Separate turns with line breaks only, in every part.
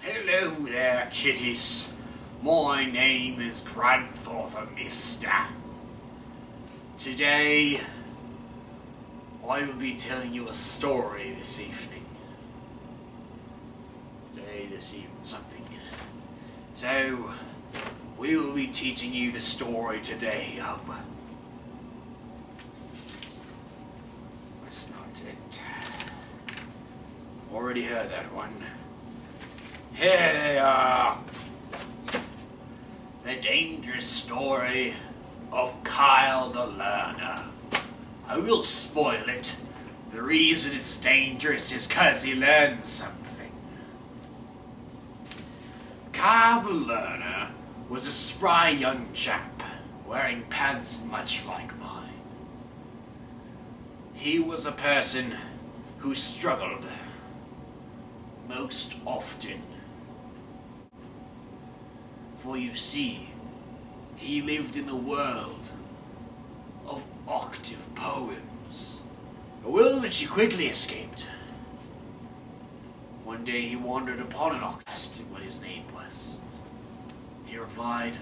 Hello there, kitties. My name is Grandfather Mister. Today, I will be telling you a story this evening. Something. So, we will be teaching you the story today of... That's not it. Already heard that one. Here they are. The dangerous story of Kyle the Learner. I will spoil it. The reason it's dangerous is 'cause he learns something. Kyle the Learner was a spry young chap, wearing pants much like mine. He was a person who struggled most often. For you see, he lived in the world of octave poems, a world which he quickly escaped. One day he wandered upon an octave, asked him what his name was. He replied,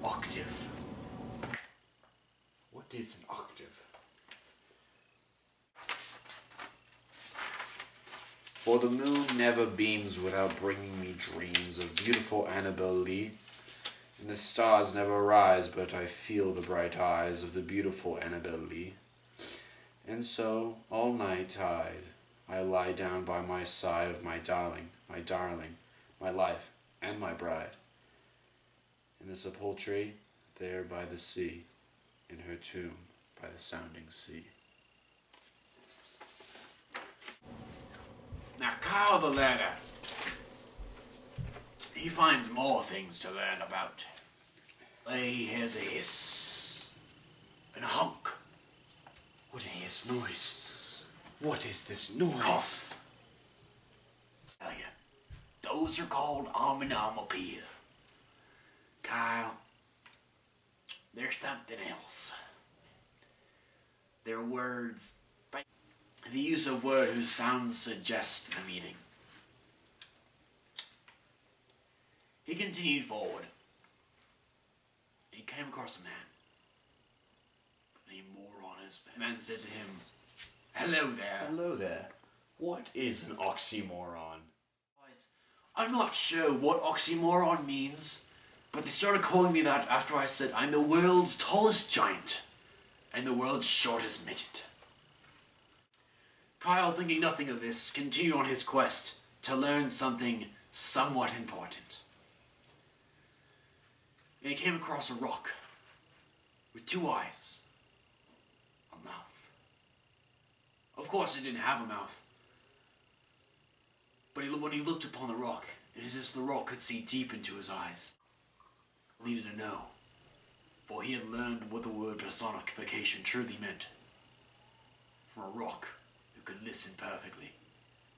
octave. What is an octave? For the moon never beams without bringing me dreams of beautiful Annabel Lee, and the stars never rise but I feel the bright eyes of the beautiful Annabel Lee. And so, all night-tide, I lie down by my side of my darling, my life, and my bride, in the sepulchre there by the sea, in her tomb by the sounding sea. Now, Kyle the Learner, he finds more things to learn about. He hears a hiss, and a honk. What is this noise? What is this noise? Cough. Tell you, those are called onomatopoeia. Kyle, there's something else. They're words. The use of words whose sounds suggest the meaning. He continued forward. He came across a man. A moron as the man said to him, "Hello there."
Hello there. What is an oxymoron?
I'm not sure what oxymoron means, but they started calling me that after I said I'm the world's tallest giant and the world's shortest midget. Kyle, thinking nothing of this, continued on his quest to learn something somewhat important. And he came across a rock with two eyes, a mouth. Of course it didn't have a mouth, but when he looked upon the rock, it is as if the rock could see deep into his eyes. He needed to know, for he had learned what the word personification truly meant. For a rock who could listen perfectly,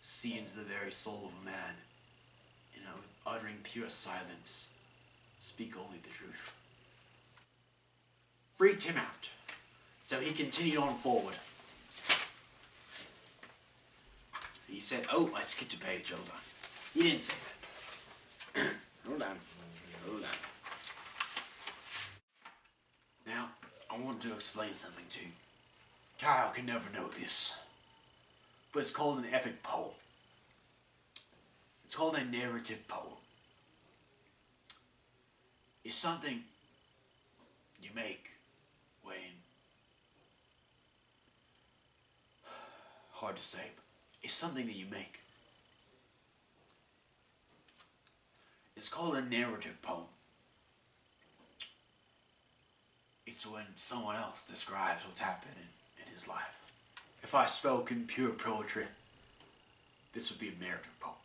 see into the very soul of a man, and uttering pure silence, speak only the truth. Freaked him out, so he continued on forward. He said, "Oh, I skipped a page, hold on." He didn't say that. Hold on. Now, I want to explain something to you. Kyle can never know this, but it's called an epic poem. It's called a narrative poem. It's something you make when... Hard to say, but it's something that you make. It's called a narrative poem. It's when someone else describes what's happening in his life. If I spoke in pure poetry, this would be a narrative poem.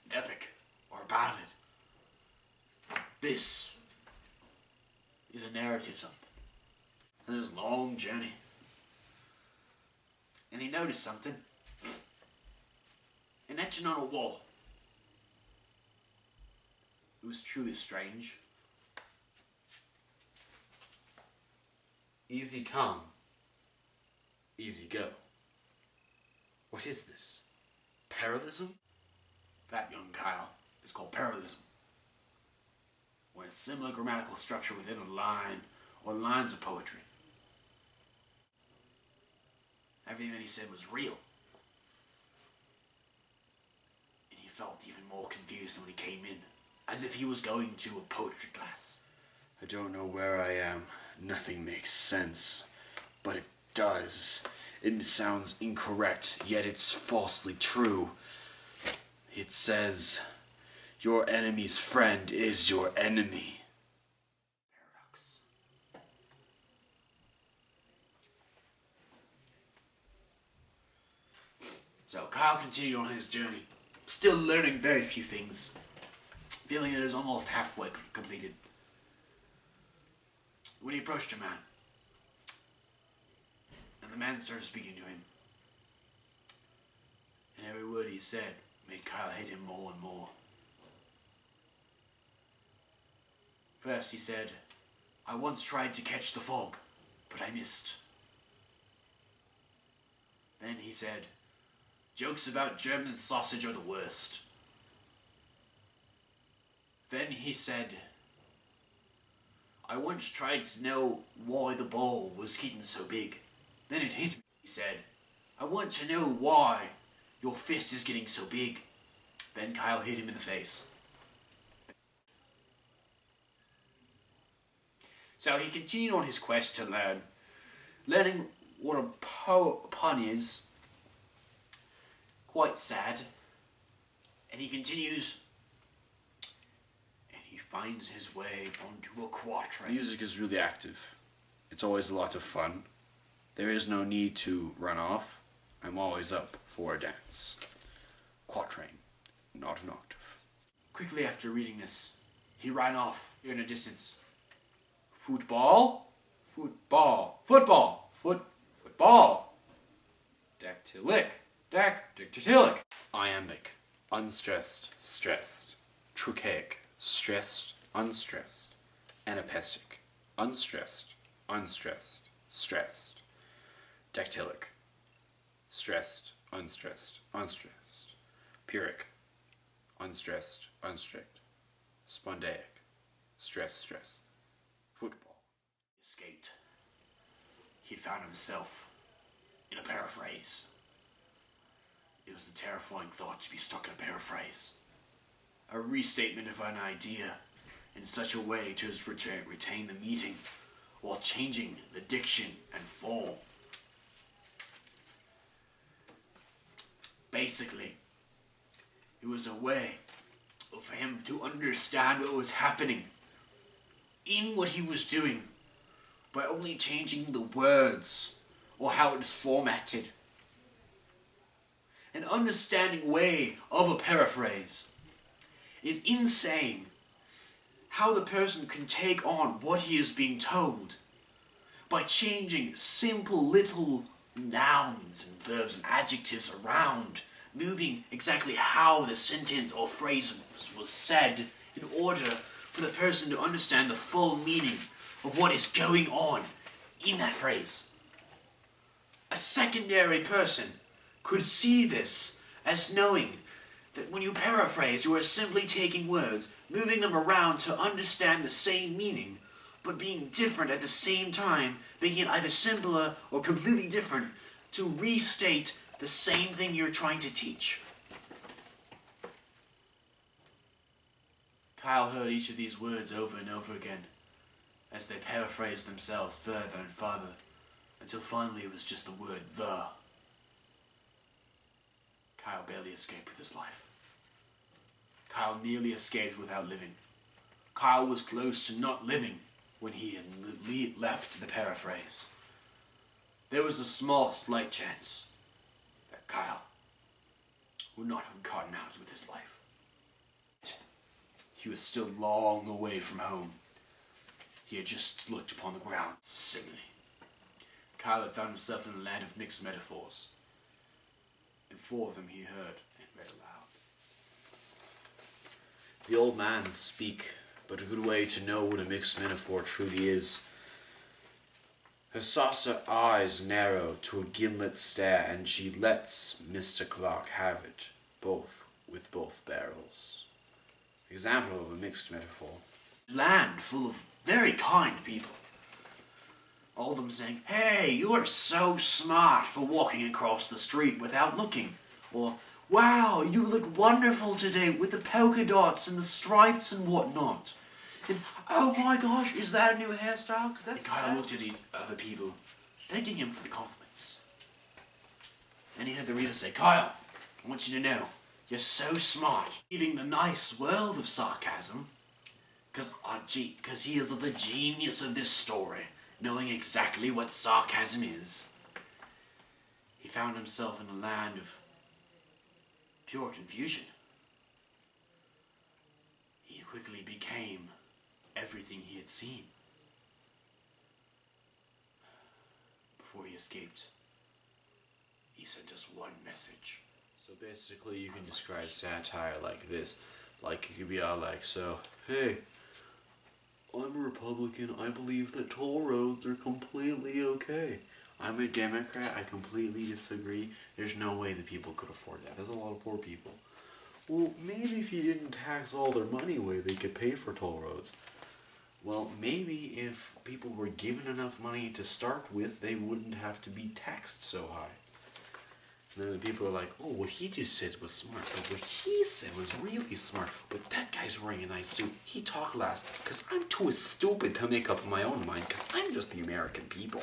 An epic or a ballad. This is a narrative something. And there's a long journey. And he noticed something. An etching on a wall. It was truly strange. Easy come, easy go. What is this? Parallelism? That young Kyle
is called parallelism, when a similar grammatical structure within a line or lines of poetry. Everything he said was real. And he felt even more confused when he came in, as if he was going to a poetry class.
I don't know where I am. Nothing makes sense. But it does. It sounds incorrect, yet it's falsely true. It says, your enemy's friend is your enemy.
Paradox. So Kyle continued on his journey, still learning very few things, feeling it is almost halfway completed, when he approached a man. And the man started speaking to him. And every word he said made Kyle hate him more and more. First he said, I once tried to catch the fog, but I missed. Then he said, jokes about German sausage are the worst. Then he said, I once tried to know why the ball was getting so big. Then it hit me, he said, I want to know why your fist is getting so big. Then Kyle hit him in the face. So he continued on his quest to learn, learning what a pun is, quite sad, and he continues, and he finds his way onto a quatrain.
Music is really active. It's always a lot of fun. There is no need to run off. I'm always up for a dance. Quatrain, not an octave.
Quickly after reading this, he ran off in a distance. Football, football, football, football. Dactylic, dactylic.
Iambic, unstressed, stressed. Trochaic, stressed, unstressed. Anapestic, unstressed, unstressed, stressed. Dactylic, stressed, unstressed, unstressed. Pyrrhic, unstressed, unstrict. Spondaic, stress, stress. Football.
Escaped. He found himself in a paraphrase. It was a terrifying thought to be stuck in a paraphrase. A restatement of an idea in such a way to retain the meaning while changing the diction and form. Basically, it was a way for him to understand what was happening in what he was doing by only changing the words or how it was formatted. An understanding way of a paraphrase is insane. How the person can take on what he is being told by changing simple little nouns and verbs and adjectives around, moving exactly how the sentence or phrase was said in order for the person to understand the full meaning of what is going on in that phrase. A secondary person could see this as knowing that when you paraphrase, you are simply taking words, moving them around to understand the same meaning, but being different at the same time, making it either simpler or completely different to restate the same thing you're trying to teach. Kyle heard each of these words over and over again as they paraphrased themselves further and farther until finally it was just the word the. Kyle barely escaped with his life. Kyle nearly escaped without living. Kyle was close to not living when he had left the paraphrase. There was a small, slight chance that Kyle would not have gotten out with his life. He was still long away from home. He had just looked upon the ground, simile. Kyle had found himself in a land of mixed metaphors, and 4 of them he heard and read aloud.
The old man speak, but a good way to know what a mixed metaphor truly is. Her saucer eyes narrow to a gimlet stare, and she lets Mr. Clark have it, both with both barrels. Example of a mixed metaphor.
Land full of very kind people. All of them saying, "Hey, you are so smart for walking across the street without looking." Or, "Wow, you look wonderful today with the polka dots and the stripes and whatnot." And, "Oh my gosh, is that a new hairstyle? Because that's Kyle looked at other people, thanking him for the compliments. Then he heard the reader say, "Kyle, I want you to know, you're so smart." Leaving the nice world of sarcasm, because he is the genius of this story, knowing exactly what sarcasm is. He found himself in a land of pure confusion. He quickly became everything he had seen. Before he escaped, he sent us one message.
So basically you can describe satire like this. Like you could be all like, so, hey, I'm a Republican, I believe that toll roads are completely okay. I'm a Democrat, I completely disagree. There's no way that people could afford that. There's a lot of poor people. Well, maybe if you didn't tax all their money away, they could pay for toll roads. Well, maybe if people were given enough money to start with, they wouldn't have to be taxed so high. And then the people are like, oh, what he just said was smart. But what he said was really smart. But that guy's wearing a nice suit. He talked last. Because I'm too stupid to make up my own mind. Because I'm just the American people.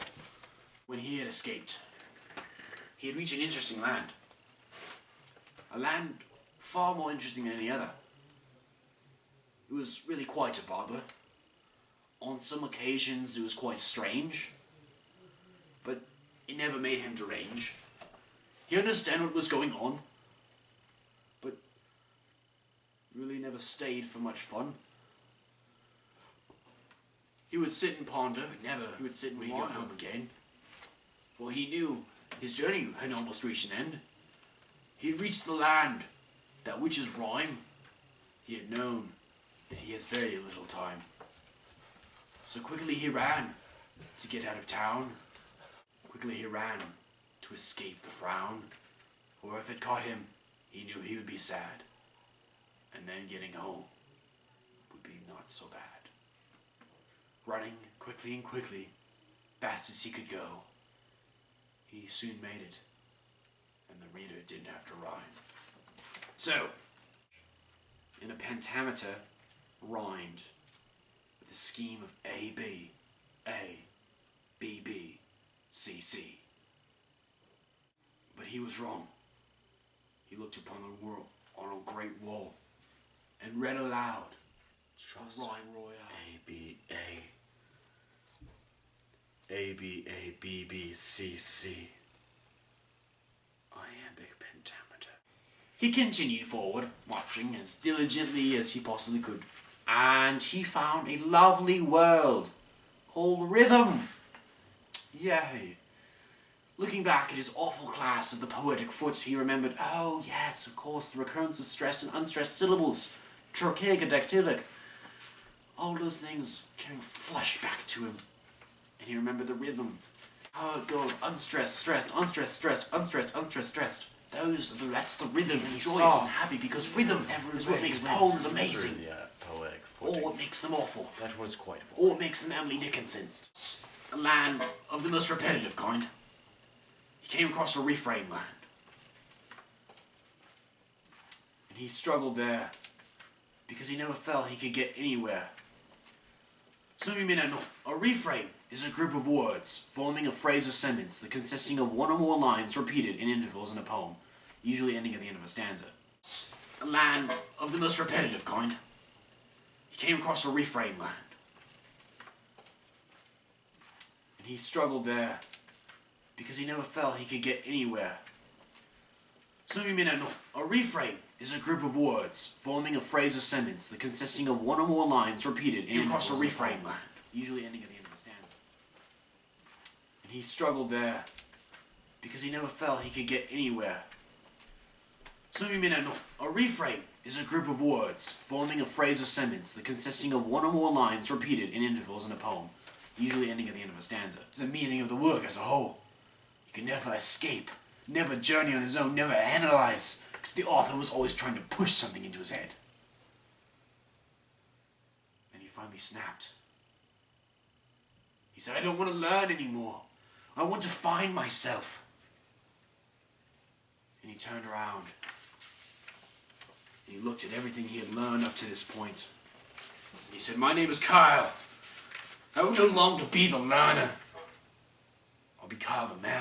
When he had escaped, he had reached an interesting land. A land far more interesting than any other. It was really quite a bother. On some occasions it was quite strange, but it never made him deranged. He understood what was going on, but really never stayed for much fun. He would sit and ponder, but never he would sit when he got home again. For he knew his journey had almost reached an end. He had reached the land that witches rhyme. He had known that he has very little time. So quickly he ran to get out of town. Quickly he ran to escape the frown. For if it caught him, he knew he would be sad. And then getting home would be not so bad. Running quickly and quickly, fast as he could go, he soon made it. And the reader didn't have to rhyme. So, in a pentameter rhymed with the scheme of A, B, A, B, B, C, C. But he was wrong. He looked upon the world on a great wall and read aloud
Trust
Rhyme Royale.
A, B, A. A, B, A, B, B, C, C. Iambic pentameter.
He continued forward, watching as diligently as he possibly could, and he found a lovely world called Rhythm. Yay. Looking back at his awful class of the poetic foot, he remembered, oh yes, of course, the recurrence of stressed and unstressed syllables, trochaic and dactylic. All those things came flash back to him, and he remembered the rhythm. How it goes, unstressed, stressed, unstressed, stressed, unstressed, unstressed, stressed. That's the rhythm, and joyous and happy, because rhythm is what makes poems amazing,
Poetic
or
footing.
what makes them awful,
That was quite
or what makes them Emily Dickinson. A land of the most repetitive kind. He came across a refrain land, and he struggled there because he never felt he could get anywhere. Some of you may not know, a refrain is a group of words forming a phrase or sentence that consisting of one or more lines repeated in intervals in a poem, usually ending at the end of a stanza. A land of the most repetitive kind. He came across a refrain land, and he struggled there because he never felt he could get anywhere. Some of you may not know, a refrain is a group of words forming a phrase or sentence that consisting of one or more lines repeated in across a refrain land, usually ending at the end of a stanza. And he struggled there because he never felt he could get anywhere. Some of you may not know, a refrain is a group of words forming a phrase or sentence that consisting of one or more lines repeated in intervals in a poem, usually ending at the end of a stanza. The meaning of the work as a whole. He could never escape, never journey on his own, never analyze, because the author was always trying to push something into his head. finally snapped. He said, I don't want to learn anymore. I want to find myself. And he turned around. And he looked at everything he had learned up to this point. And he said, my name is Kyle. I will no longer be the learner. I'll be Kyle the man.